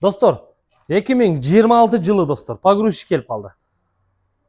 Достор, 2026 жылы достор, погрузчик келип калды.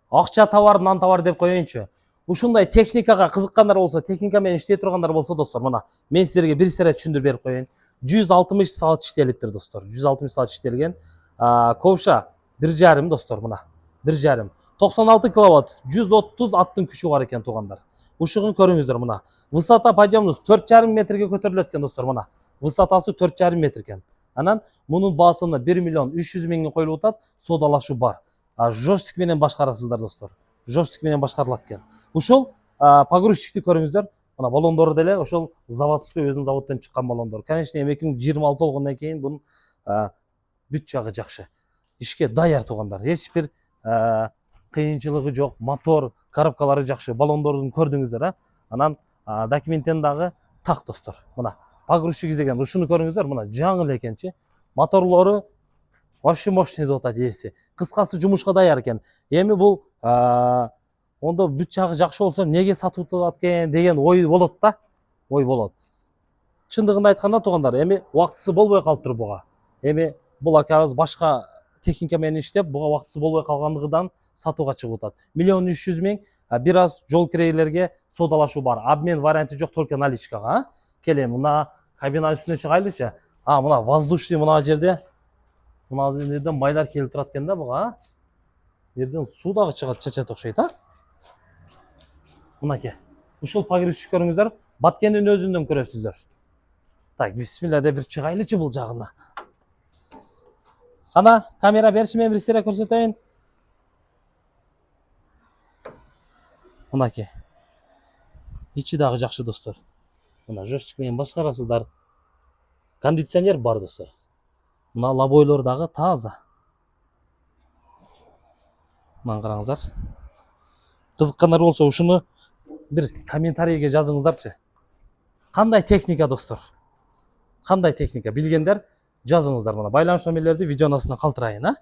Акча товар, нан товар деп коеюнчу. Ушундай техникага кызыккандар болсо, техника менен иштей тургандар болсо достор, мына мен силерге бир сыйра түшүндүрүп берип коеюн. 160 саат иштелиптир достор. 160 саат иштелген. Ковша 1,5 достор, мына 1,5. 96 киловатт, 130 аттын күчү бар экен туугандар. Ушугун көрүңүздөр мына. Высота подъемубуз 4,5 метрге көтөрүлөт экен достор, мына. Высотасы 4,5 метр экен. Анан мунун баасына 1 миллион 300 миңге коюлуп атат, содалашуу бар. Жоштик менен башкарасыздар достор. Жоштик менен башкарылат экен. Ушул погрузчикти көрүңүздөр. Мына баллондору деле ошол заводской өзүнүн заводдон чыккан баллондор. Конечно, 2026 болгондон кийин бунун бүт жагы жакшы. Ишке даяр туугандар. Эч бир кыйынчылыгы жок. Мотор, коробкалары жакшы. Баллондорун көрдүңүздөр, Анан документтен дагы так достор. Мына погрузчик изеген. Ушуну көрүңүздөр, мына жаңы эле экенчи. Моторлору вообще мощный деп атат ээси. Кыскасы жумушка даяр экен. Эми бул ондо бүт жагы жакшы болсо эмнеге сатып атат экен деген ой болот да. Ой болот. Чындыгын айтканда туугандар, эми убактысы болбой калыптыр буга. Эми бул акабыз башка техника менен иштеп, буга убактысы болбой калгандыгынан сатууга чыгып атат. 1 300 000 бир аз жол кирейлерге содалашуу бар. Обмен варианты жок, только наличкага. Келе мына кабина үстүнө чыгайлычы. Мына воздушный мына жерде майлар келип турат экен да буга. Жерден суу дагы чыгат, чачат окшойт, Мынакей. Ушул погрузчик көрүңүздөр, Баткендин өзүндөн көрөсүздөр. Так, бисмилла деп бир чыгайлычы бул жагына. Кана, камера берчи, мен бир сыйра көрсөтөйүн. Мынакей. Ичи дагы жакшы достор. Мына жоштик менен башкарасыздар. Кондиционер бар достор. Мына лобойлор дагы таза. Мына караңыздар. Кызыккандар болсо ушуну бир комментарийге жазыңыздарчы. Кандай техника достор? Кандай техника? Билгендер жазыңыздар. Мына байланыш номерлерди видеонун астына калтырайын,